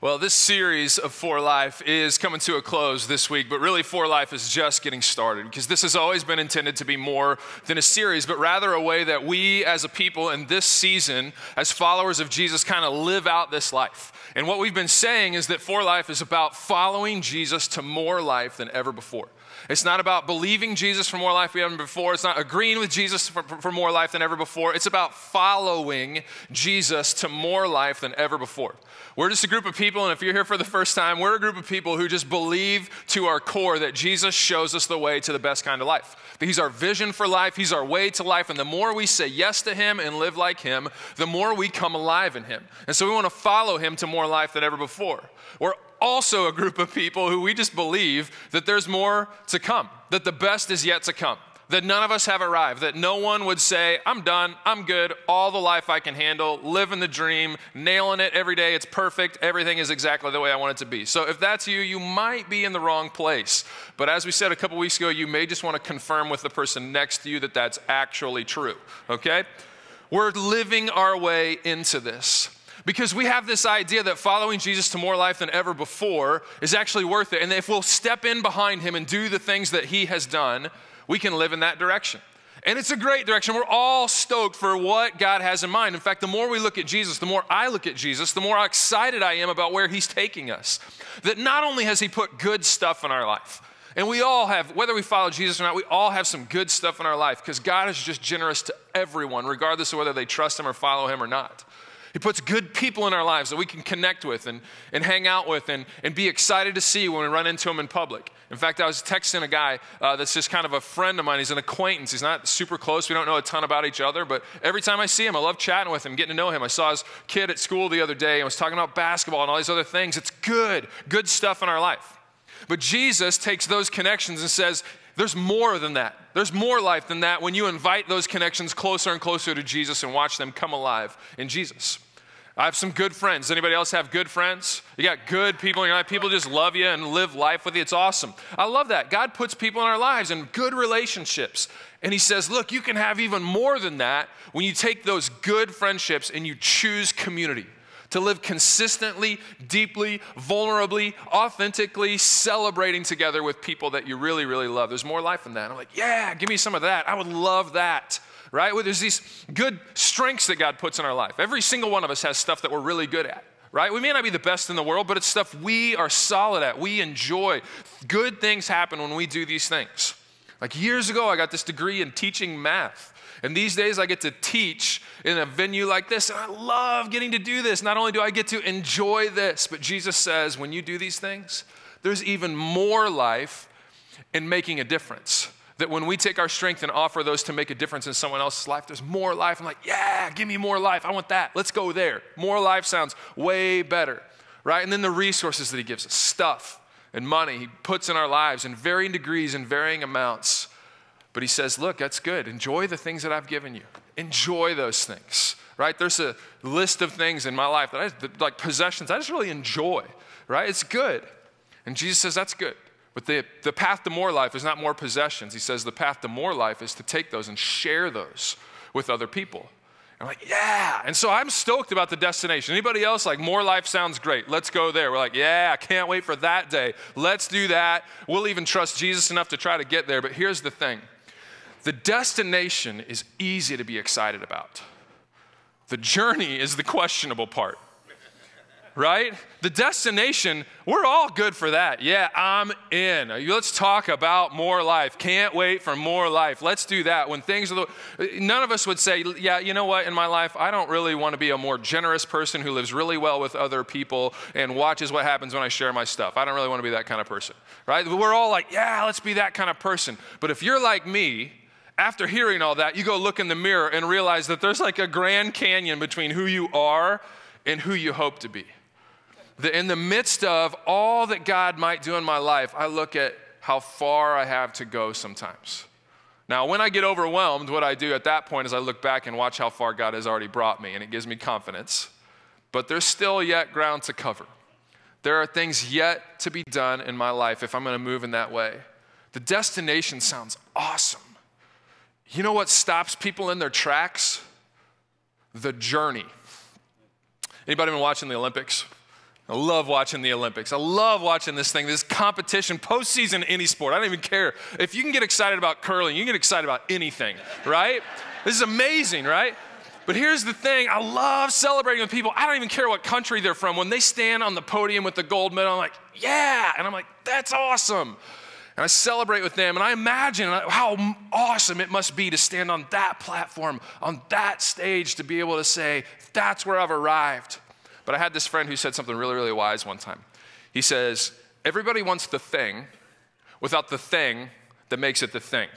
Well, this series of For Life is coming to a close this week, but really For Life is just getting started because this has always been intended to be more than a series, but rather a way that we as a people in this season, as followers of Jesus, kind of live out this life. And what we've been saying is that For Life is about following Jesus to more life than ever before. It's not about believing Jesus for more life we haven't before. It's not agreeing with Jesus for more life than ever before. It's about following Jesus to more life than ever before. We're just a group of people, and if you're here for the first time, we're a group of people who just believe to our core that Jesus shows us the way to the best kind of life. That He's our vision for life, He's our way to life, and the more we say yes to Him and live like Him, the more we come alive in Him. And so we want to follow Him to more life than ever before. We're also a group of people who we just believe that there's more to come, that the best is yet to come, that none of us have arrived, that no one would say, I'm done, I'm good, all the life I can handle, living the dream, nailing it every day, it's perfect, everything is exactly the way I want it to be. So if that's you, you might be in the wrong place. But as we said a couple weeks ago, you may just want to confirm with the person next to you that that's actually true, okay? We're living our way into this. Because we have this idea that following Jesus to more life than ever before is actually worth it. And if we'll step in behind Him and do the things that He has done, we can live in that direction. And it's a great direction. We're all stoked for what God has in mind. In fact, the more we look at Jesus, the more I look at Jesus, the more excited I am about where He's taking us. That not only has He put good stuff in our life, and we all have, whether we follow Jesus or not, we all have some good stuff in our life because God is just generous to everyone, regardless of whether they trust Him or follow Him or not. He puts good people in our lives that we can connect with and hang out with and be excited to see when we run into them in public. In fact, I was texting a guy that's just kind of a friend of mine. He's an acquaintance. He's not super close. We don't know a ton about each other, but every time I see him, I love chatting with him, getting to know him. I saw his kid at school the other day and was talking about basketball and all these other things. It's good stuff in our life. But Jesus takes those connections and says, there's more than that. There's more life than that when you invite those connections closer and closer to Jesus and watch them come alive in Jesus. I have some good friends. Anybody else have good friends? You got good people in your life. People just love you and live life with you. It's awesome. I love that. God puts people in our lives in good relationships. And He says, look, you can have even more than that when you take those good friendships and you choose community. To live consistently, deeply, vulnerably, authentically, celebrating together with people that you really, really love. There's more life than that. I'm like, yeah, give me some of that. I would love that. Right? Well, there's these good strengths that God puts in our life. Every single one of us has stuff that we're really good at, right? We may not be the best in the world, but it's stuff we are solid at. We enjoy. Good things happen when we do these things. Like years ago, I got this degree in teaching math. And these days, I get to teach in a venue like this. And I love getting to do this. Not only do I get to enjoy this, but Jesus says, when you do these things, there's even more life in making a difference. That when we take our strength and offer those to make a difference in someone else's life, there's more life. I'm like, yeah, give me more life. I want that. Let's go there. More life sounds way better, right? And then the resources that He gives us, stuff and money He puts in our lives in varying degrees and varying amounts. But He says, look, that's good. Enjoy the things that I've given you. Enjoy those things, right? There's a list of things in my life like possessions, I just really enjoy, right? It's good. And Jesus says, that's good. But the path to more life is not more possessions. He says the path to more life is to take those and share those with other people. I'm like, yeah. And so I'm stoked about the destination. Anybody else like more life sounds great. Let's go there. We're like, yeah, I can't wait for that day. Let's do that. We'll even trust Jesus enough to try to get there. But here's the thing. The destination is easy to be excited about. The journey is the questionable part. Right? The destination, we're all good for that. Yeah, I'm in. Let's talk about more life. Can't wait for more life. Let's do that. When things are, none of us would say, yeah, you know what, in my life, I don't really want to be a more generous person who lives really well with other people and watches what happens when I share my stuff. I don't really want to be that kind of person, right? But we're all like, yeah, let's be that kind of person. But if you're like me, after hearing all that, you go look in the mirror and realize that there's like a Grand Canyon between who you are and who you hope to be. That in the midst of all that God might do in my life, I look at how far I have to go sometimes. Now, when I get overwhelmed, what I do at that point is I look back and watch how far God has already brought me, and it gives me confidence. But there's still yet ground to cover. There are things yet to be done in my life if I'm going to move in that way. The destination sounds awesome. You know what stops people in their tracks? The journey. Anybody been watching the Olympics? I love watching the Olympics. I love watching this thing, this competition, postseason, any sport. I don't even care. If you can get excited about curling, you can get excited about anything, right? This is amazing, right? But here's the thing. I love celebrating with people. I don't even care what country they're from. When they stand on the podium with the gold medal, I'm like, yeah. And I'm like, that's awesome. And I celebrate with them. And I imagine how awesome it must be to stand on that platform, on that stage, to be able to say, that's where I've arrived. But I had this friend who said something really, really wise one time. He says, everybody wants the thing without the thing that makes it the thing.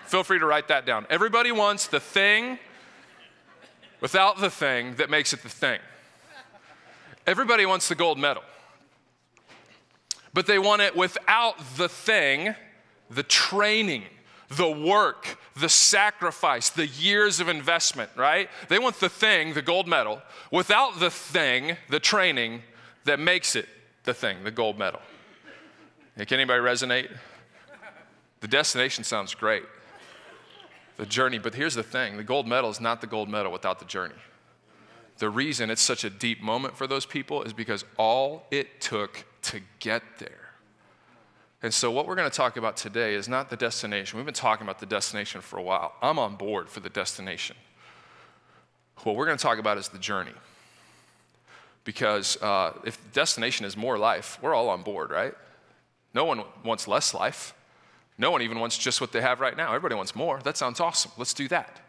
Feel free to write that down. Everybody wants the thing without the thing that makes it the thing. Everybody wants the gold medal. But they want it without the thing, the training, the work, the sacrifice, the years of investment, right? They want the thing, the gold medal, without the thing, the training that makes it the thing, the gold medal. Hey, can anybody resonate? The destination sounds great, the journey, but here's the thing. The gold medal is not the gold medal without the journey. The reason it's such a deep moment for those people is because all it took to get there. And so what we're going to talk about today is not the destination. We've been talking about the destination for a while. I'm on board for the destination. What we're going to talk about is the journey. Because if the destination is more life, we're all on board, right? No one wants less life. No one even wants just what they have right now. Everybody wants more. That sounds awesome. Let's do that.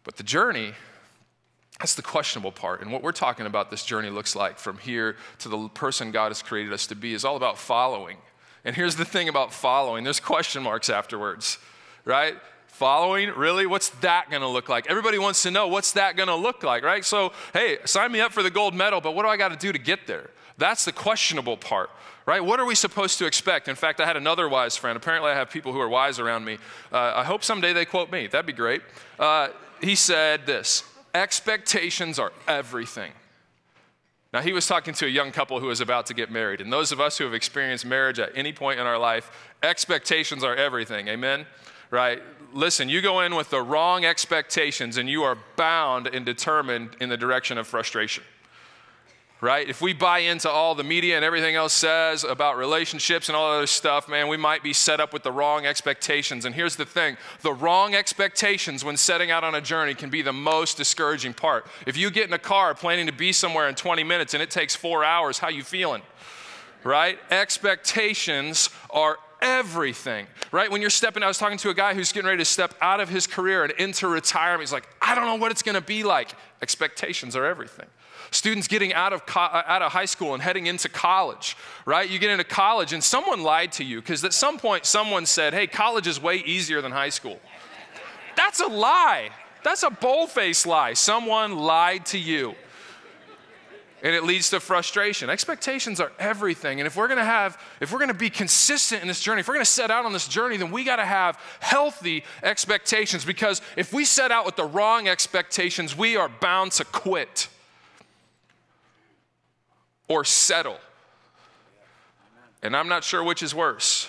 But the journey, that's the questionable part. And what we're talking about this journey looks like from here to the person God has created us to be is all about following. And here's the thing about following. There's question marks afterwards, right? Following, really? What's that going to look like? Everybody wants to know, what's that going to look like, right? So, hey, sign me up for the gold medal, but what do I got to do to get there? That's the questionable part, right? What are we supposed to expect? In fact, I had another wise friend. Apparently, I have people who are wise around me. I hope someday they quote me. That'd be great. He said this, expectations are everything. Now, he was talking to a young couple who was about to get married. And those of us who have experienced marriage at any point in our life, expectations are everything, amen? Right? Listen, you go in with the wrong expectations and you are bound and determined in the direction of frustration. Right? If we buy into all the media and everything else says about relationships and all other stuff, man, we might be set up with the wrong expectations. And here's the thing, the wrong expectations when setting out on a journey can be the most discouraging part. If you get in a car planning to be somewhere in 20 minutes and it takes 4 hours, how you feeling? Right? Expectations are everything, right? When you're stepping, I was talking to a guy who's getting ready to step out of his career and into retirement. He's like, I don't know what it's going to be like. Expectations are everything. Students getting out of high school and heading into college, right? You get into college and someone lied to you because at some point someone said, hey, college is way easier than high school. That's a lie. That's a bold-faced lie. Someone lied to you. And it leads to frustration. Expectations are everything. And if we're going to be consistent in this journey, if we're going to set out on this journey, then we got to have healthy expectations, because if we set out with the wrong expectations, we are bound to quit or settle. And I'm not sure which is worse.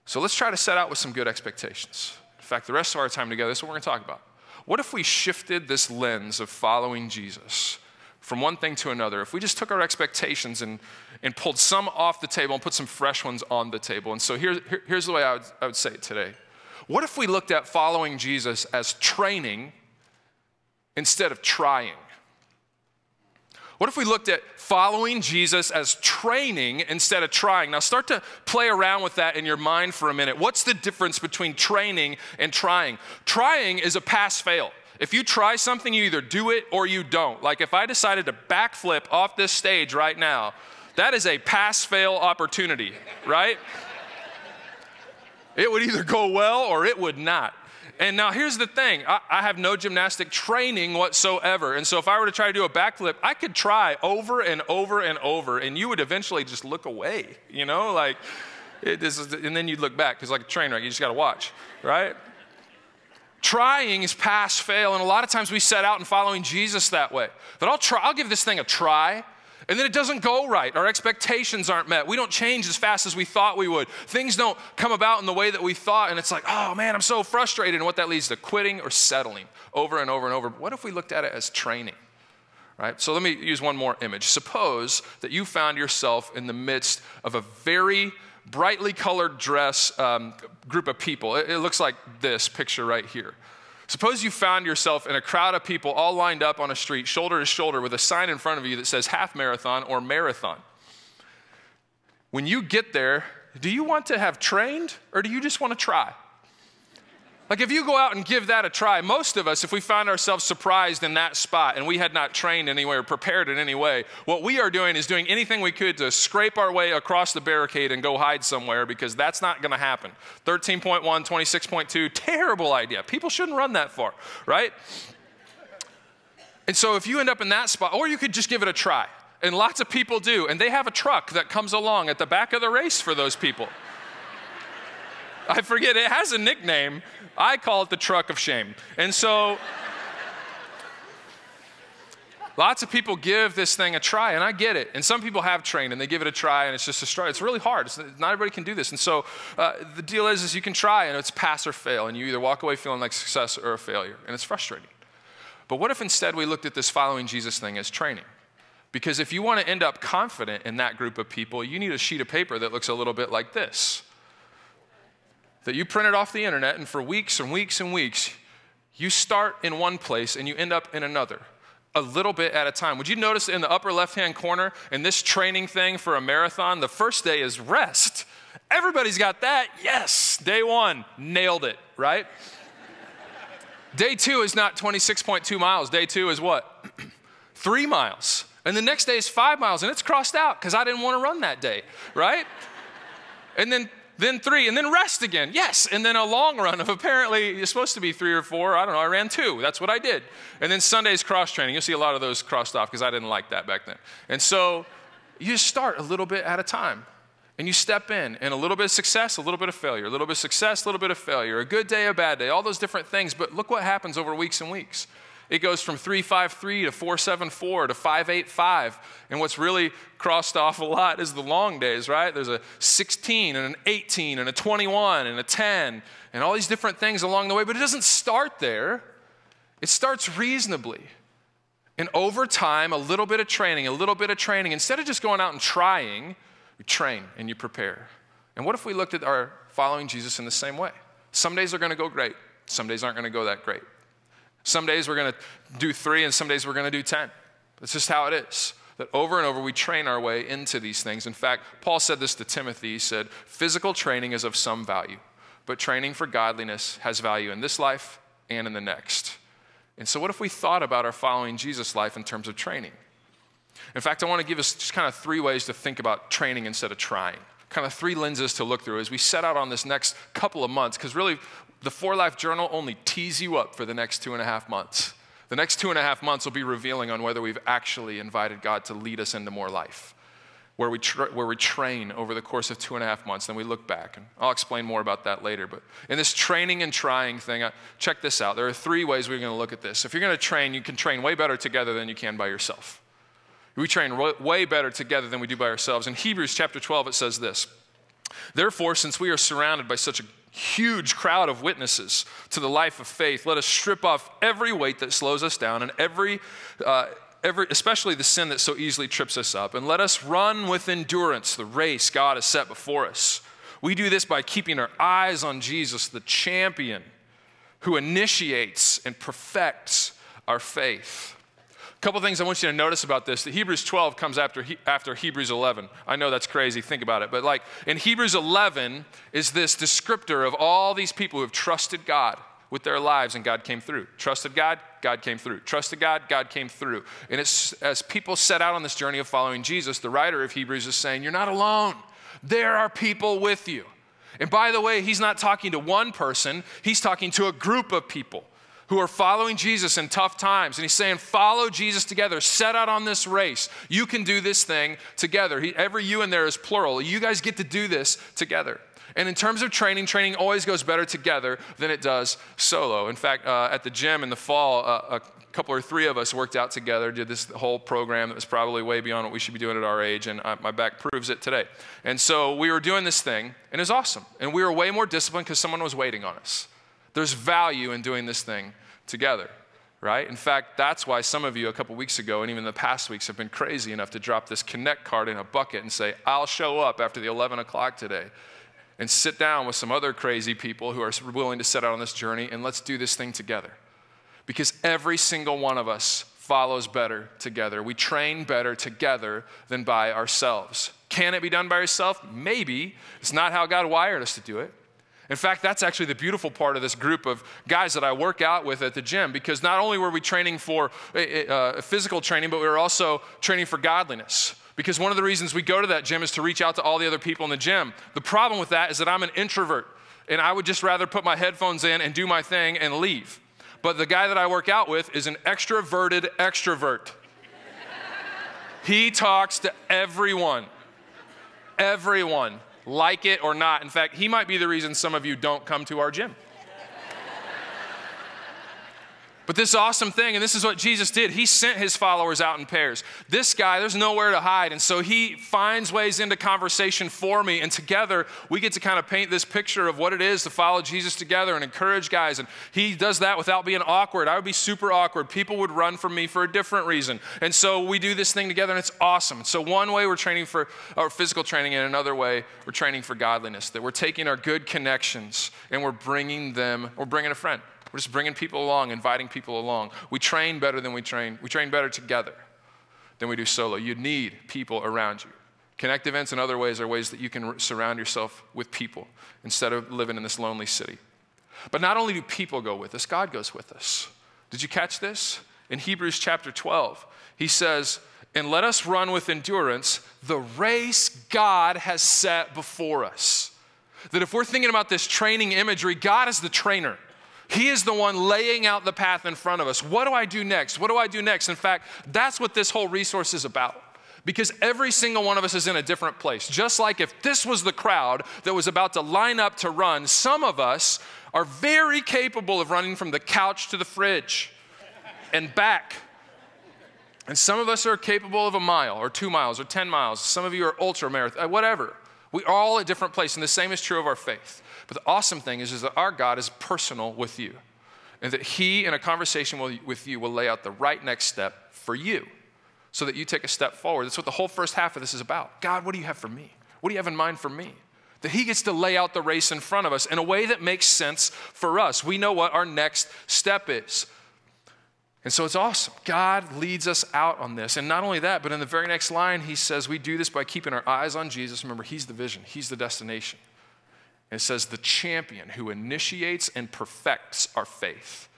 So let's try to set out with some good expectations. In fact, the rest of our time together, this is what we're going to talk about. What if we shifted this lens of following Jesus from one thing to another? If we just took our expectations and pulled some off the table and put some fresh ones on the table. And so here's the way I would say it today. What if we looked at following Jesus as training instead of trying? What if we looked at following Jesus as training instead of trying? Now start to play around with that in your mind for a minute. What's the difference between training and trying? Trying is a pass-fail. If you try something, you either do it or you don't. Like if I decided to backflip off this stage right now, that is a pass-fail opportunity, right? It would either go well or it would not. And now here's the thing, I have no gymnastic training whatsoever. And so if I were to try to do a backflip, I could try over and over and over, and you would eventually just look away, you know, like, and then you'd look back, because like a train wreck, you just got to watch, right? Trying is pass fail, and a lot of times we set out in following Jesus that way. That I'll give this thing a try, and then it doesn't go right. Our expectations aren't met. We don't change as fast as we thought we would. Things don't come about in the way that we thought, and it's like, oh man, I'm so frustrated. And what that leads to, quitting or settling over and over and over. What if we looked at it as training, right? So let me use one more image. Suppose that you found yourself in the midst of a very brightly colored dress group of people. It looks like this picture right here. Suppose you found yourself in a crowd of people all lined up on a street, shoulder to shoulder, with a sign in front of you that says half marathon or marathon. When you get there, do you want to have trained or do you just want to try? Like if you go out and give that a try, most of us, if we find ourselves surprised in that spot and we had not trained anywhere or prepared in any way, what we are doing is doing anything we could to scrape our way across the barricade and go hide somewhere, because that's not going to happen. 13.1, 26.2, terrible idea. People shouldn't run that far, right? And so if you end up in that spot, or you could just give it a try, and lots of people do, and they have a truck that comes along at the back of the race for those people. I forget, it has a nickname. I call it the truck of shame. And so lots of people give this thing a try, and I get it. And some people have trained, and they give it a try, and it's just a struggle. It's really hard. Not everybody can do this. And so the deal is you can try, and it's pass or fail, and you either walk away feeling like success or a failure, and it's frustrating. But what if instead we looked at this following Jesus thing as training? Because if you want to end up confident in that group of people, you need a sheet of paper that looks a little bit like this, that you printed off the internet, and for weeks and weeks and weeks, you start in one place and you end up in another, a little bit at a time. Would you notice in the upper left-hand corner, in this training thing for a marathon, the first day is rest. Everybody's got that. Yes, day one, nailed it, right? Day two is not 26.2 miles. Day two is what? 3 miles. And the next day is 5 miles, and it's crossed out because I didn't want to run that day, right? And then 3, and then rest again. Yes, and then a long run of apparently, it's supposed to be 3 or 4. I don't know, I ran 2. That's what I did. And then Sunday's cross training. You'll see a lot of those crossed off because I didn't like that back then. And so you just start a little bit at a time. And you step in, and a little bit of success, a little bit of failure, a little bit of success, a little bit of failure, a good day, a bad day, all those different things. But look what happens over weeks and weeks. It goes from 3.53 to 4.74 to 5.85. And what's really crossed off a lot is the long days, right? There's a 16 and an 18 and a 21 and a 10 and all these different things along the way. But it doesn't start there. It starts reasonably. And over time, a little bit of training, instead of just going out and trying, you train and you prepare. And what if we looked at our following Jesus in the same way? Some days are going to go great. Some days aren't going to go that great. Some days we're going to do 3, and some days we're going to do 10. That's just how it is. That over and over we train our way into these things. In fact, Paul said this to Timothy. He said, physical training is of some value, but training for godliness has value in this life and in the next. And so what if we thought about our following Jesus life in terms of training? In fact, I want to give us just kind of 3 ways to think about training instead of trying. Kind of 3 lenses to look through as we set out on this next couple of months, because really the 4Life Journal only tees you up for the next 2.5 months. The next 2.5 months will be revealing on whether we've actually invited God to lead us into more life, where we train over the course of 2.5 months, then we look back. And I'll explain more about that later. But in this training and trying thing, check this out. There are 3 ways we're going to look at this. If you're going to train, you can train way better together than you can by yourself. We train way better together than we do by ourselves. In Hebrews chapter 12, it says this: therefore, since we are surrounded by such a huge crowd of witnesses to the life of faith, let us strip off every weight that slows us down and especially the sin that so easily trips us up, and let us run with endurance the race God has set before us. We do this by keeping our eyes on Jesus, the champion who initiates and perfects our faith. A couple things I want you to notice about this. The Hebrews 12 comes after Hebrews 11. I know that's crazy. Think about it. But like in Hebrews 11 is this descriptor of all these people who have trusted God with their lives, and God came through. Trusted God, God came through. Trusted God, God came through. And it's as people set out on this journey of following Jesus, the writer of Hebrews is saying, you're not alone. There are people with you. And by the way, he's not talking to one person. He's talking to a group of people who are following Jesus in tough times. And he's saying, follow Jesus together. Set out on this race. You can do this thing together. Every you in there is plural. You guys get to do this together. And in terms of training, training always goes better together than it does solo. In fact, at the gym in the fall, a couple or 3 of us worked out together, did this whole program that was probably way beyond what we should be doing at our age, and my back proves it today. And so we were doing this thing, and it was awesome. And we were way more disciplined because someone was waiting on us. There's value in doing this thing together. right? In fact, that's why some of you a couple weeks ago and even the past weeks have been crazy enough to drop this Connect card in a bucket and say, I'll show up after the 11 o'clock today and sit down with some other crazy people who are willing to set out on this journey and let's do this thing together. Because every single one of us follows better together. We train better together than by ourselves. Can it be done by yourself? Maybe. It's not how God wired us to do it. In fact, that's actually the beautiful part of this group of guys that I work out with at the gym, because not only were we training for physical training, but we were also training for godliness. Because one of the reasons we go to that gym is to reach out to all the other people in the gym. The problem with that is that I'm an introvert, and I would just rather put my headphones in and do my thing and leave. But the guy that I work out with is an extroverted extrovert. He talks to everyone. Everyone. Like it or not. In fact, he might be the reason some of you don't come to our gym. But this awesome thing, and this is what Jesus did, he sent his followers out in pairs. This guy, there's nowhere to hide, and so he finds ways into conversation for me, and together we get to kind of paint this picture of what it is to follow Jesus together and encourage guys, and he does that without being awkward. I would be super awkward. People would run from me for a different reason, and so we do this thing together, and it's awesome. So one way we're training for our physical training, and another way we're training for godliness, that we're taking our good connections and we're bringing a friend. We're just bringing people along, inviting people along. We train better than we train. We train better together than we do solo. You need people around you. Connect events and other ways are ways that you can surround yourself with people instead of living in this lonely city. But not only do people go with us, God goes with us. Did you catch this? In Hebrews chapter 12, he says, and let us run with endurance the race God has set before us. That if we're thinking about this training imagery, God is the trainer. He is the one laying out the path in front of us. What do I do next? What do I do next? In fact, that's what this whole resource is about. Because every single one of us is in a different place. Just like if this was the crowd that was about to line up to run, some of us are very capable of running from the couch to the fridge and back. And some of us are capable of a mile or 2 miles or 10 miles. Some of you are ultra marathon, whatever. We're all at a different place, and the same is true of our faith. But the awesome thing is that our God is personal with you, and that he, in a conversation with you, will lay out the right next step for you so that you take a step forward. That's what the whole first half of this is about. God, what do you have for me? What do you have in mind for me? That he gets to lay out the race in front of us in a way that makes sense for us. We know what our next step is. And so it's awesome. God leads us out on this. And not only that, but in the very next line, he says we do this by keeping our eyes on Jesus. Remember, he's the vision. He's the destination. And it says the champion who initiates and perfects our faith.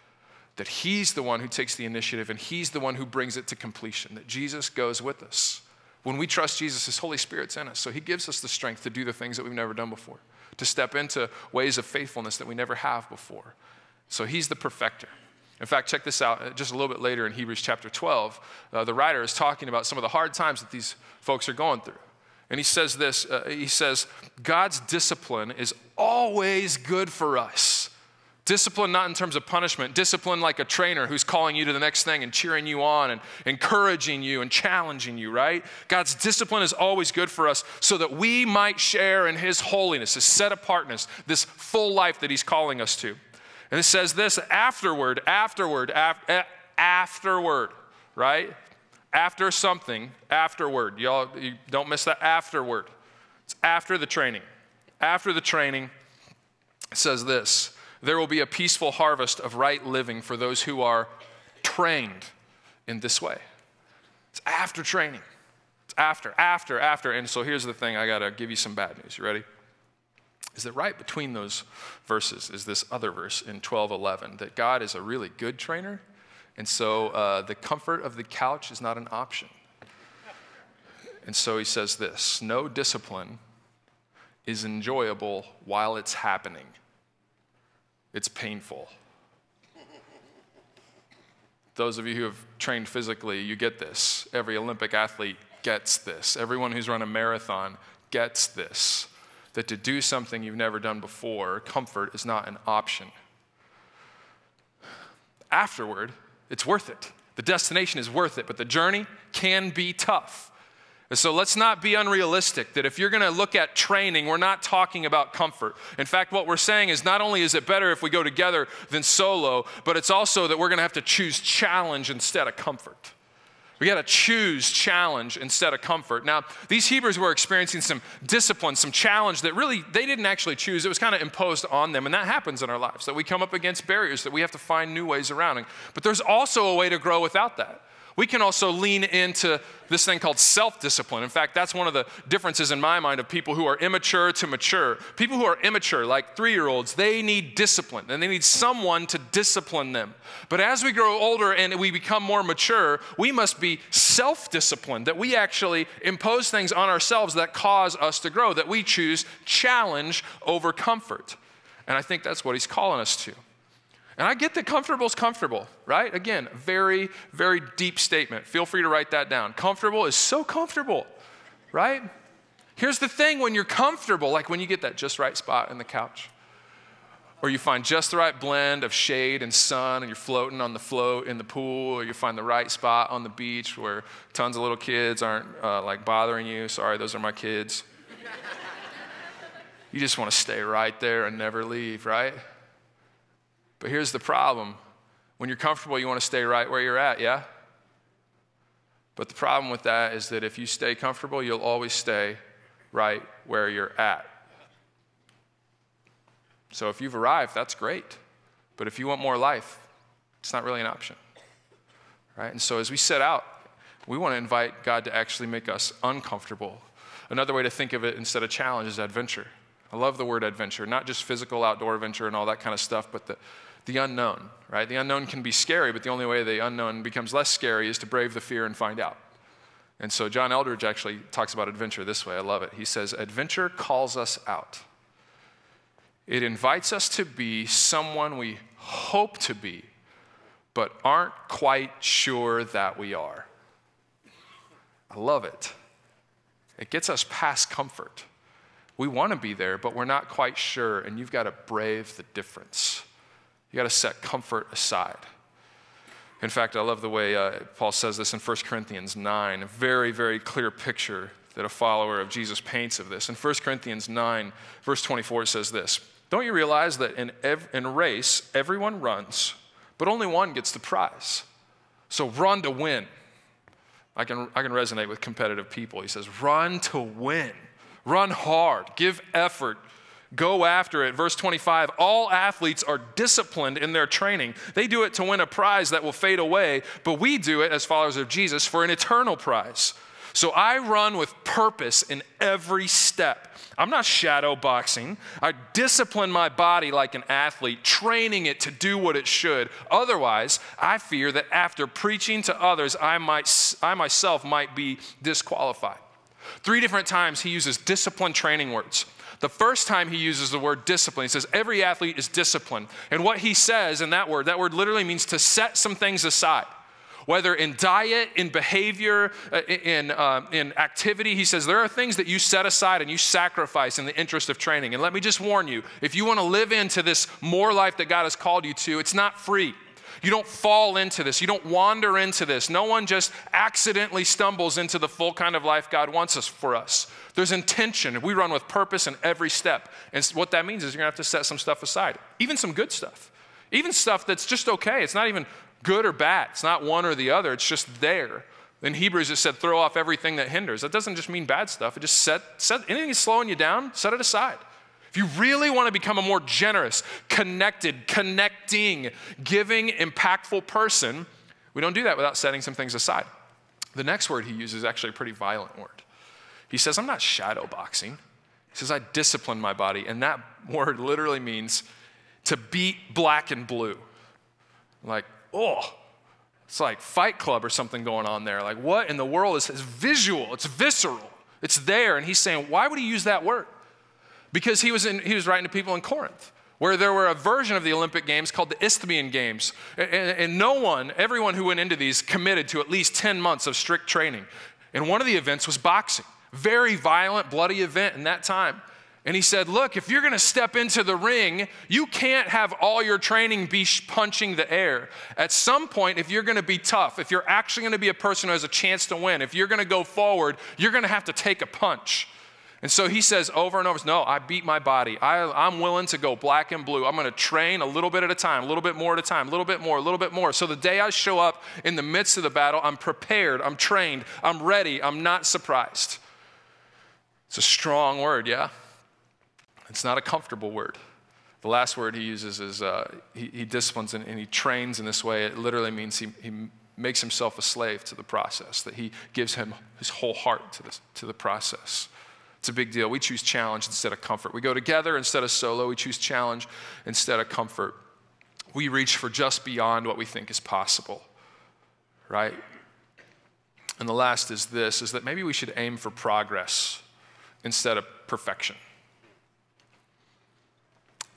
That he's the one who takes the initiative and he's the one who brings it to completion. That Jesus goes with us. When we trust Jesus, his Holy Spirit's in us. So he gives us the strength to do the things that we've never done before. To step into ways of faithfulness that we never have before. So he's the perfecter. In fact, check this out. Just a little bit later in Hebrews chapter 12, the writer is talking about some of the hard times that these folks are going through. And he says this, he says, God's discipline is always good for us. Discipline not in terms of punishment, discipline like a trainer who's calling you to the next thing and cheering you on and encouraging you and challenging you, right? God's discipline is always good for us so that we might share in his holiness, his set apartness, this full life that he's calling us to. And it says this, afterward, right? After something, afterward. Y'all, you don't miss that afterward. It's after the training. After the training, it says this, there will be a peaceful harvest of right living for those who are trained in this way. It's after training. It's after. And so here's the thing, I gotta give you some bad news. You ready? Is that right between those verses is this other verse in 12:11, that God is a really good trainer. And so the comfort of the couch is not an option. And so he says this, no discipline is enjoyable while it's happening. It's painful. Those of you who have trained physically, you get this. Every Olympic athlete gets this. Everyone who's run a marathon gets this. That to do something you've never done before, comfort is not an option. Afterward, it's worth it. The destination is worth it, but the journey can be tough. So let's not be unrealistic that if you're going to look at training, we're not talking about comfort. In fact, what we're saying is not only is it better if we go together than solo, but it's also that we're going to have to choose challenge instead of comfort. We got to choose challenge instead of comfort. Now, these Hebrews were experiencing some discipline, some challenge that really they didn't actually choose. It was kind of imposed on them, and that happens in our lives, that we come up against barriers, that we have to find new ways around it. But there's also a way to grow without that. We can also lean into this thing called self-discipline. In fact, that's one of the differences in my mind of people who are immature to mature. People who are immature, like 3-year-olds, they need discipline, and they need someone to discipline them. But as we grow older and we become more mature, we must be self-disciplined, that we actually impose things on ourselves that cause us to grow, that we choose challenge over comfort. And I think that's what he's calling us to. And I get that comfortable is comfortable, right? Again, very, very deep statement. Feel free to write that down. Comfortable is so comfortable, right? Here's the thing, when you're comfortable, like when you get that just right spot in the couch, or you find just the right blend of shade and sun, and you're floating on the float in the pool, or you find the right spot on the beach where tons of little kids aren't like bothering you. Sorry, those are my kids. You just want to stay right there and never leave, right? But here's the problem. When you're comfortable, you want to stay right where you're at, yeah? But the problem with that is that if you stay comfortable, you'll always stay right where you're at. So if you've arrived, that's great. But if you want more life, it's not really an option, right? And so as we set out, we want to invite God to actually make us uncomfortable. Another way to think of it instead of challenge is adventure. I love the word adventure, not just physical outdoor adventure and all that kind of stuff, but the unknown, right? The unknown can be scary, but the only way the unknown becomes less scary is to brave the fear and find out. And so John Eldridge actually talks about adventure this way. I love it. He says, adventure calls us out. It invites us to be someone we hope to be, but aren't quite sure that we are. I love it. It gets us past comfort. We want to be there, but we're not quite sure, and you've got to brave the difference. You got to set comfort aside. In fact, I love the way Paul says this in 1 Corinthians 9, a very, very clear picture that a follower of Jesus paints of this. In 1 Corinthians 9, verse 24, it says this, don't you realize that in a race, everyone runs, but only one gets the prize? So run to win. I can resonate with competitive people. He says, run to win. Run hard. Give effort. Go after it. Verse 25, all athletes are disciplined in their training. They do it to win a prize that will fade away, but we do it as followers of Jesus for an eternal prize. So I run with purpose in every step. I'm not shadow boxing. I discipline my body like an athlete, training it to do what it should. Otherwise, I fear that after preaching to others, I myself might be disqualified. 3 different times he uses discipline training words. The first time he uses the word discipline, he says every athlete is disciplined. And what he says in that word literally means to set some things aside. Whether in diet, in behavior, in activity, he says there are things that you set aside and you sacrifice in the interest of training. And let me just warn you, if you want to live into this more life that God has called you to, it's not free. You don't fall into this. You don't wander into this. No one just accidentally stumbles into the full kind of life God wants us for us. There's intention. We run with purpose in every step. And what that means is you're going to have to set some stuff aside, even some good stuff, even stuff that's just okay. It's not even good or bad. It's not one or the other. It's just there. In Hebrews, it said throw off everything that hinders. That doesn't just mean bad stuff. It just set anything that's slowing you down, set it aside. If you really want to become a more generous, connected, connecting, giving, impactful person, we don't do that without setting some things aside. The next word he uses is actually a pretty violent word. He says, I'm not shadow boxing. He says, I discipline my body. And that word literally means to beat black and blue. Like, oh, it's like Fight Club or something going on there. Like, what in the world is visual? It's visceral. It's there. And he's saying, why would he use that word? Because he was writing to people in Corinth, where there were a version of the Olympic Games called the Isthmian Games. And everyone who went into these committed to at least 10 months of strict training. And one of the events was boxing. Very violent, bloody event in that time. And he said, look, if you're going to step into the ring, you can't have all your training be punching the air. At some point, if you're going to be tough, if you're actually going to be a person who has a chance to win, if you're going to go forward, you're going to have to take a punch. And so he says over and over, no, I beat my body. I'm willing to go black and blue. I'm going to train a little bit at a time, a little bit more at a time, a little bit more, a little bit more. So the day I show up in the midst of the battle, I'm prepared, I'm trained, I'm ready, I'm not surprised. It's a strong word, yeah? It's not a comfortable word. The last word he uses is he disciplines and he trains in this way. It literally means he makes himself a slave to the process, that he gives him his whole heart to the process. It's a big deal. We choose challenge instead of comfort. We go together instead of solo. We choose challenge instead of comfort. We reach for just beyond what we think is possible, right? And the last is this, is that maybe we should aim for progress instead of perfection.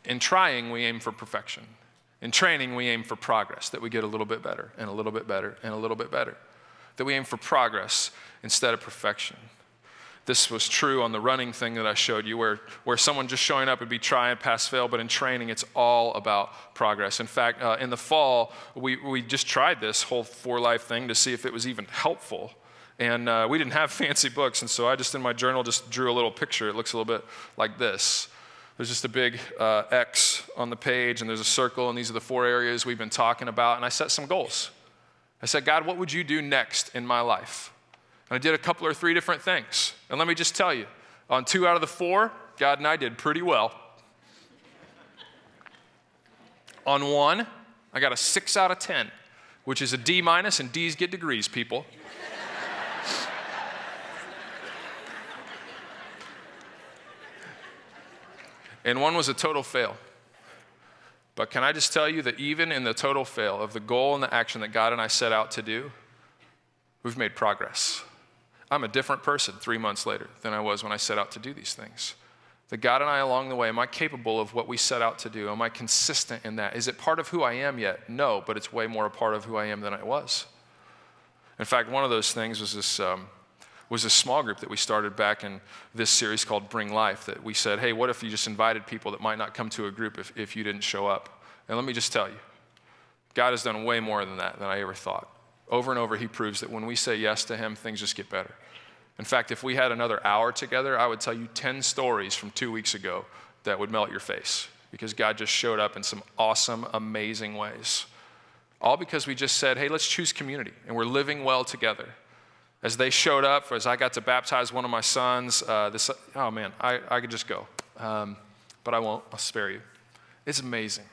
In trying, we aim for perfection. In training, we aim for progress, that we get a little bit better and a little bit better and a little bit better. That we aim for progress instead of perfection. This was true on the running thing that I showed you, where someone just showing up would be try and pass, fail, but in training, it's all about progress. In fact, in the fall, we just tried this whole 4Life thing to see if it was even helpful. And we didn't have fancy books, and so I just in my journal just drew a little picture. It looks a little bit like this. There's just a big X on the page, and there's a circle, and these are the 4 areas we've been talking about, and I set some goals. I said, God, what would you do next in my life? And I did a couple or 3 different things. And let me just tell you, on 2 out of the 4, God and I did pretty well. On 1, I got a 6 out of 10, which is a D minus, and D's get degrees, people. And 1 was a total fail. But can I just tell you that even in the total fail of the goal and the action that God and I set out to do, we've made progress. I'm a different person 3 months later than I was when I set out to do these things. That God and I along the way, am I capable of what we set out to do? Am I consistent in that? Is it part of who I am yet? No, but it's way more a part of who I am than I was. In fact, one of those things was this small group that we started back in this series called Bring Life, that we said, hey, what if you just invited people that might not come to a group if you didn't show up? And let me just tell you, God has done way more than that than I ever thought. Over and over, he proves that when we say yes to him, things just get better. In fact, if we had another hour together, I would tell you 10 stories from 2 weeks ago that would melt your face, because God just showed up in some awesome, amazing ways. All because we just said, hey, let's choose community, and we're living well together. As they showed up, as I got to baptize one of my sons, oh man, I could just go, but I won't, I'll spare you. It's amazing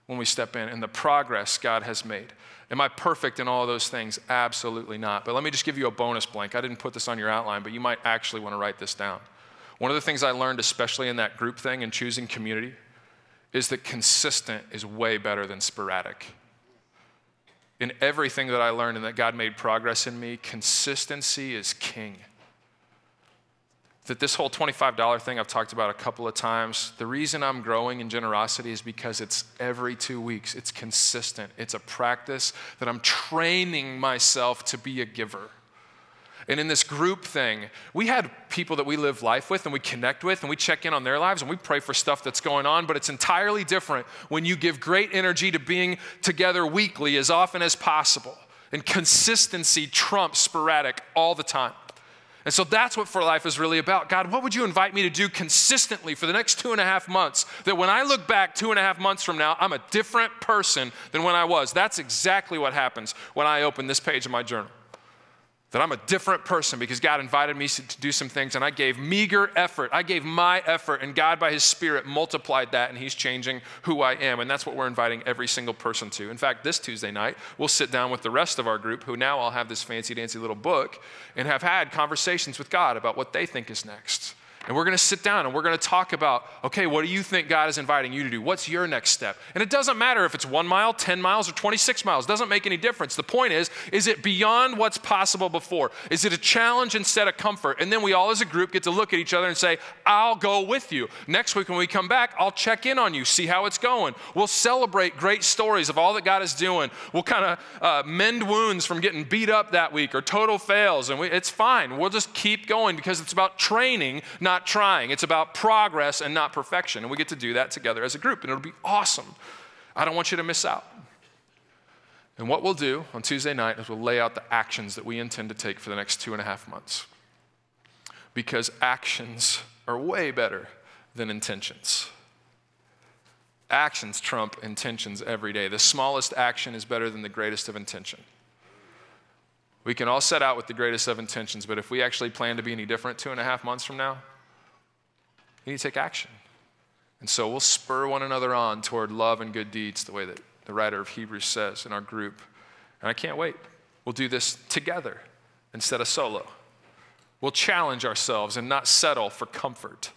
when we step in and the progress God has made. Am I perfect in all of those things? Absolutely not. But let me just give you a bonus blank. I didn't put this on your outline, but you might actually want to write this down. One of the things I learned, especially in that group thing and choosing community, is that consistent is way better than sporadic. In everything that I learned and that God made progress in me, consistency is king. That this whole $25 thing I've talked about a couple of times, the reason I'm growing in generosity is because it's every 2 weeks. It's consistent. It's a practice that I'm training myself to be a giver. And in this group thing, we had people that we live life with and we connect with and we check in on their lives and we pray for stuff that's going on, but it's entirely different when you give great energy to being together weekly as often as possible. And consistency trumps sporadic all the time. And so that's what 4Life is really about. God, what would you invite me to do consistently for the next 2.5 months? That when I look back 2.5 months from now, I'm a different person than when I was. That's exactly what happens when I open this page of my journal. That I'm a different person because God invited me to do some things and I gave meager effort. I gave my effort and God by his Spirit multiplied that and he's changing who I am. And that's what we're inviting every single person to. In fact, this Tuesday night, we'll sit down with the rest of our group who now all have this fancy dancy little book and have had conversations with God about what they think is next. And we're going to sit down and we're going to talk about, okay, what do you think God is inviting you to do? What's your next step? And it doesn't matter if it's 1 mile, 10 miles, or 26 miles. It doesn't make any difference. The point is it beyond what's possible before? Is it a challenge instead of comfort? And then we all as a group get to look at each other and say, I'll go with you. Next week when we come back, I'll check in on you, see how it's going. We'll celebrate great stories of all that God is doing. We'll kind of mend wounds from getting beat up that week or total fails. And it's fine. We'll just keep going because it's about training, not not trying. It's about progress and not perfection. And we get to do that together as a group, and it'll be awesome. I don't want you to miss out. And what we'll do on Tuesday night is we'll lay out the actions that we intend to take for the next 2.5 months. Because actions are way better than intentions. Actions trump intentions every day. The smallest action is better than the greatest of intention. We can all set out with the greatest of intentions, but if we actually plan to be any different 2.5 months from now, we need to take action. And so we'll spur one another on toward love and good deeds, the way that the writer of Hebrews says in our group. And I can't wait. We'll do this together instead of solo. We'll challenge ourselves and not settle for comfort.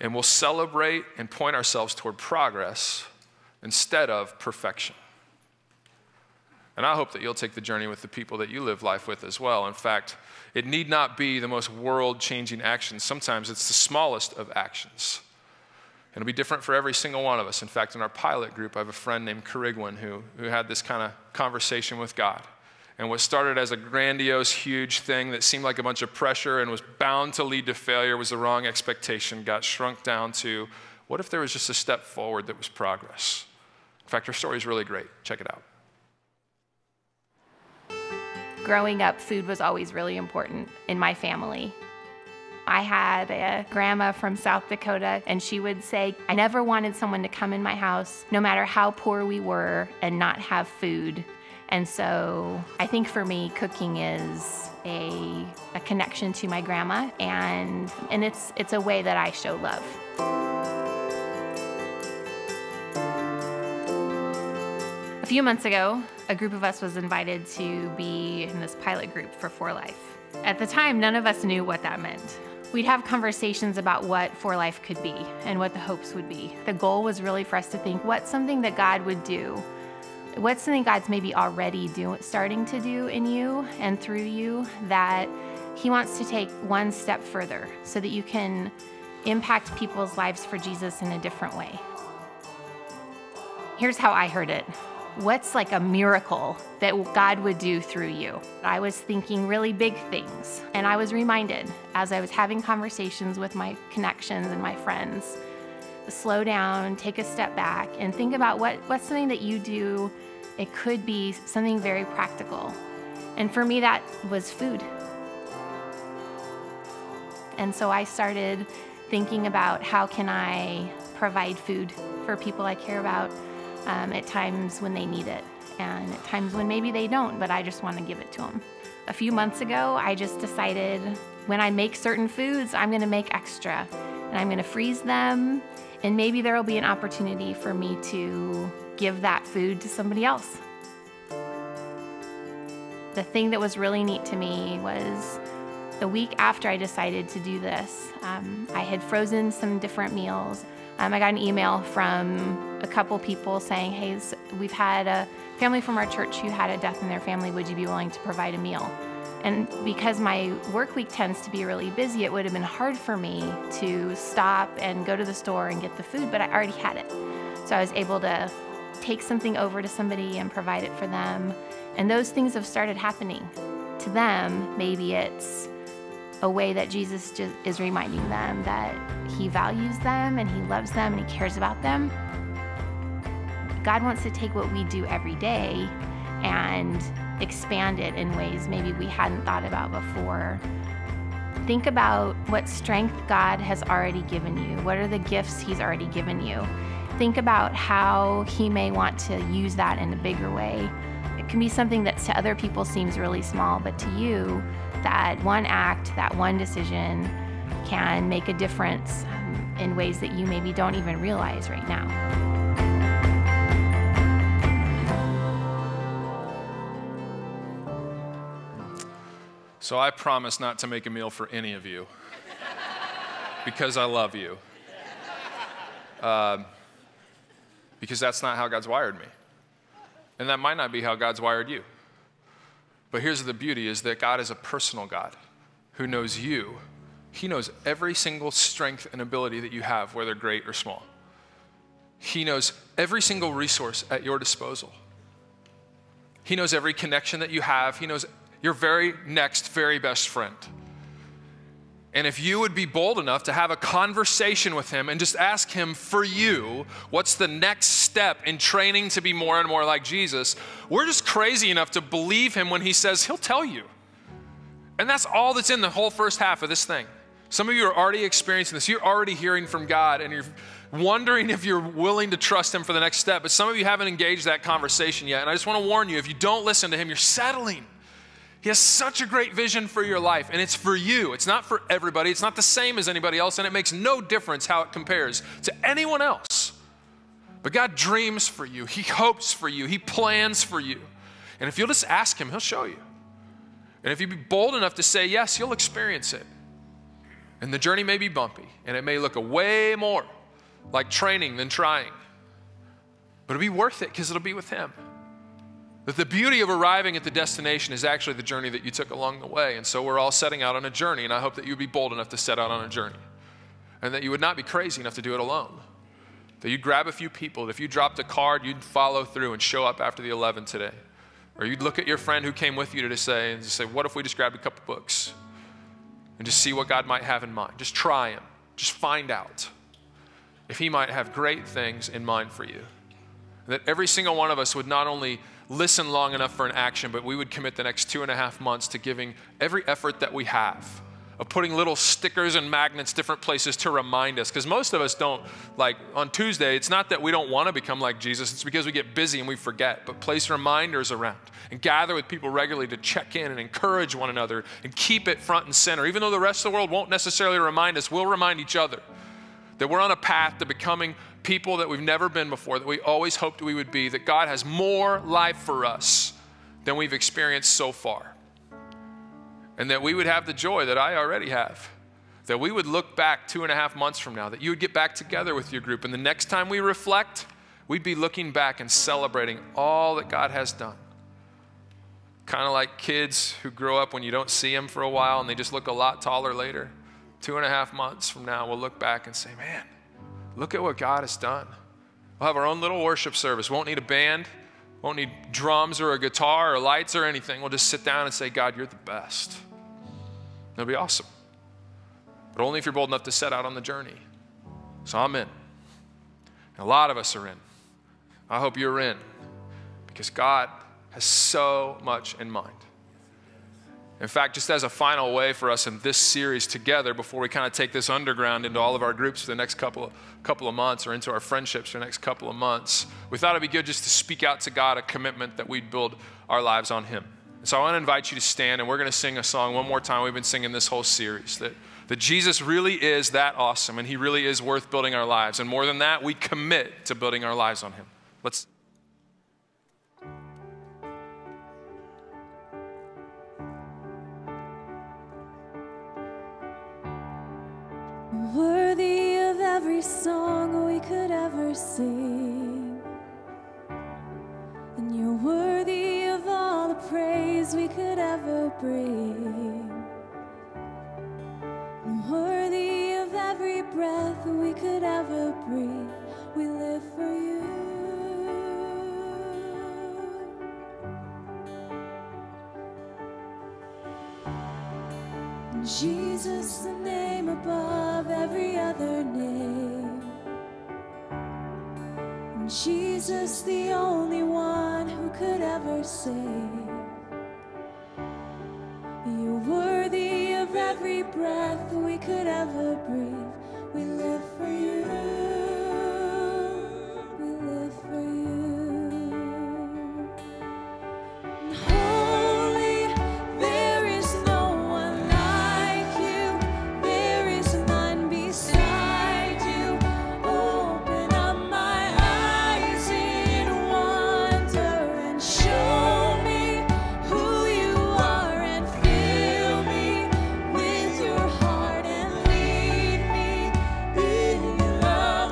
And we'll celebrate and point ourselves toward progress instead of perfection. And I hope that you'll take the journey with the people that you live life with as well. In fact, it need not be the most world-changing actions. Sometimes it's the smallest of actions. And it'll be different for every single one of us. In fact, in our pilot group, I have a friend named Carigwin who had this kind of conversation with God. And what started as a grandiose, huge thing that seemed like a bunch of pressure and was bound to lead to failure was the wrong expectation, got shrunk down to, what if there was just a step forward that was progress? In fact, her story is really great. Check it out. Growing up, food was always really important in my family. I had a grandma from South Dakota, and she would say, I never wanted someone to come in my house, no matter how poor we were, and not have food. And so I think for me, cooking is a connection to my grandma, and it's a way that I show love. A few months ago, a group of us was invited to be in this pilot group for For Life. At the time, none of us knew what that meant. We'd have conversations about what For Life could be and what the hopes would be. The goal was really for us to think, what's something that God would do? What's something God's maybe already starting to do in you and through you that He wants to take one step further so that you can impact people's lives for Jesus in a different way? Here's how I heard it. What's like a miracle that God would do through you? I was thinking really big things, and I was reminded as I was having conversations with my connections and my friends, slow down, take a step back, and think about what's something that you do. It could be something very practical. And for me, that was food. And so I started thinking about how can I provide food for people I care about at times when they need it, and at times when maybe they don't, but I just want to give it to them. A few months ago, I just decided when I make certain foods, I'm going to make extra, and I'm going to freeze them, and maybe there will be an opportunity for me to give that food to somebody else. The thing that was really neat to me was the week after I decided to do this, I had frozen some different meals. I got an email from a couple people saying, hey, we've had a family from our church who had a death in their family. Would you be willing to provide a meal? And because my work week tends to be really busy, it would have been hard for me to stop and go to the store and get the food, but I already had it. So I was able to take something over to somebody and provide it for them. And those things have started happening to them. Maybe it's a way that Jesus just is reminding them that He values them and He loves them and He cares about them. God wants to take what we do every day and expand it in ways maybe we hadn't thought about before. Think about what strength God has already given you. What are the gifts He's already given you? Think about how He may want to use that in a bigger way. It can be something that to other people seems really small, but to you, that one act, that one decision can make a difference in ways that you maybe don't even realize right now. So I promise not to make a meal for any of you because I love you. Because that's not how God's wired me. And that might not be how God's wired you. But here's the beauty, is that God is a personal God who knows you. He knows every single strength and ability that you have, whether great or small. He knows every single resource at your disposal. He knows every connection that you have. He knows your very next, very best friend. And if you would be bold enough to have a conversation with him and just ask him for you, what's the next step in training to be more and more like Jesus, we're just crazy enough to believe him when he says he'll tell you. And that's all that's in the whole first half of this thing. Some of you are already experiencing this. You're already hearing from God and you're wondering if you're willing to trust him for the next step. But some of you haven't engaged that conversation yet. And I just want to warn you, if you don't listen to him, you're settling. He has such a great vision for your life, and it's for you. It's not for everybody. It's not the same as anybody else, and it makes no difference how it compares to anyone else. But God dreams for you. He hopes for you. He plans for you. And if you'll just ask him, he'll show you. And if you be bold enough to say yes, you'll experience it. And the journey may be bumpy, and it may look way more like training than trying. But it'll be worth it because it'll be with him. That the beauty of arriving at the destination is actually the journey that you took along the way. And so we're all setting out on a journey, and I hope that you'd be bold enough to set out on a journey. And that you would not be crazy enough to do it alone. That you'd grab a few people, that if you dropped a card, you'd follow through and show up after the 11 today. Or you'd look at your friend who came with you to say, what if we just grabbed a couple books? And just see what God might have in mind. Just try him. Just find out if he might have great things in mind for you. That every single one of us would not only listen long enough for an action, but we would commit the next 2.5 months to giving every effort that we have, of putting little stickers and magnets different places to remind us. Because most of us don't, like on Tuesday, it's not that we don't want to become like Jesus, it's because we get busy and we forget. But place reminders around and gather with people regularly to check in and encourage one another and keep it front and center. Even though the rest of the world won't necessarily remind us, we'll remind each other that we're on a path to becoming people that we've never been before, that we always hoped we would be, that God has more life for us than we've experienced so far. And that we would have the joy that I already have, that we would look back 2.5 months from now, that you would get back together with your group, and the next time we reflect, we'd be looking back and celebrating all that God has done. Kind of like kids who grow up when you don't see them for a while and they just look a lot taller later. 2.5 months from now, we'll look back and say, man, look at what God has done. We'll have our own little worship service. Won't need a band. Won't need drums or a guitar or lights or anything. We'll just sit down and say, God, you're the best. It'll be awesome. But only if you're bold enough to set out on the journey. So I'm in. And a lot of us are in. I hope you're in. Because God has so much in mind. In fact, just as a final way for us in this series together, before we kind of take this underground into all of our groups for the next couple of months, or into our friendships for the next couple of months, we thought it'd be good just to speak out to God a commitment that we'd build our lives on him. And so I want to invite you to stand, and we're going to sing a song one more time. We've been singing this whole series, that Jesus really is that awesome, and he really is worth building our lives. And more than that, we commit to building our lives on him. Let's. Worthy of every song we could ever sing, and you're worthy of all the praise we could ever bring, and worthy of every breath we could ever breathe. We live for you. Jesus, the name above every other name. And Jesus, the only one who could ever save. You're worthy of every breath we could ever breathe. We live for you. We live for you. Love.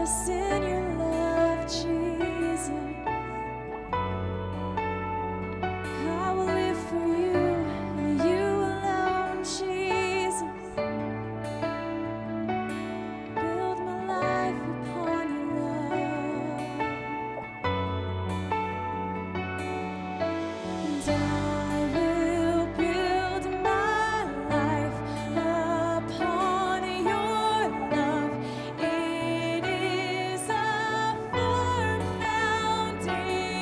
us in your love, Jesus. I will live for you and you alone, Jesus. Build my life upon your love. And I will build my life upon your love. It is a firm foundation,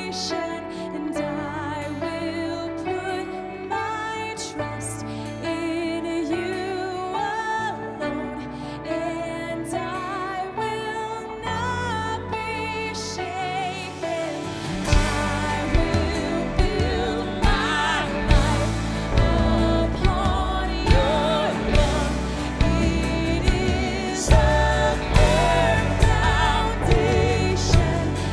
and I will put my trust in you alone, and I will not be shaken. I will build my life upon your love. It is a firm foundation,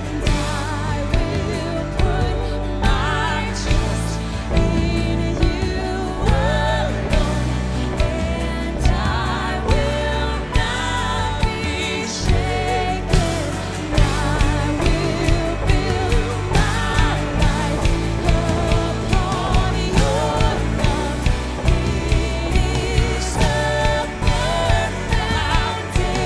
and I will put my trust in you alone, and I will not be shaken. I will build my life upon your love. It is a firm foundation,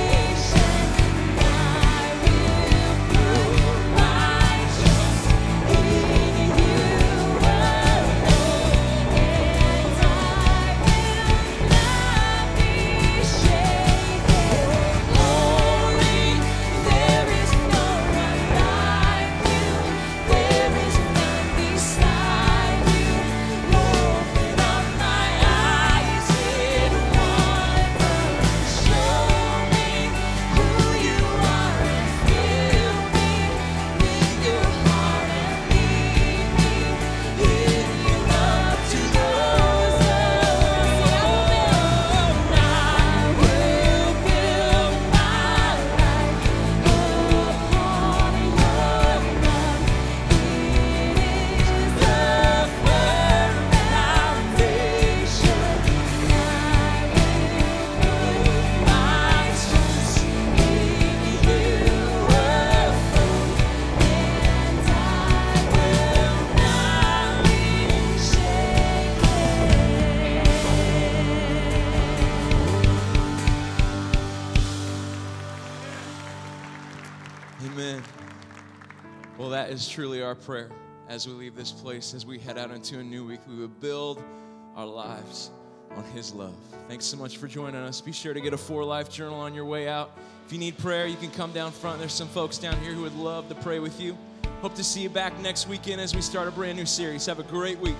and I will put my trust in you alone, and I will not be shaken. Holy, there is no one like you. There is none beside you. Open up my eyes in wonder. Show me who you are and fill me with your heart and lead me in your love to those alone. I will build my life upon your love. It is a firm foundation. I will put my trust in you alone, and I will not be shaken. Amen. Well, that is truly our prayer as we leave this place, as we head out into a new week. We will build our lives on His love. Thanks so much for joining us. Be sure to get a 4Life journal on your way out. If you need prayer, you can come down front. There's some folks down here who would love to pray with you. Hope to see you back next weekend as we start a brand new series. Have a great week.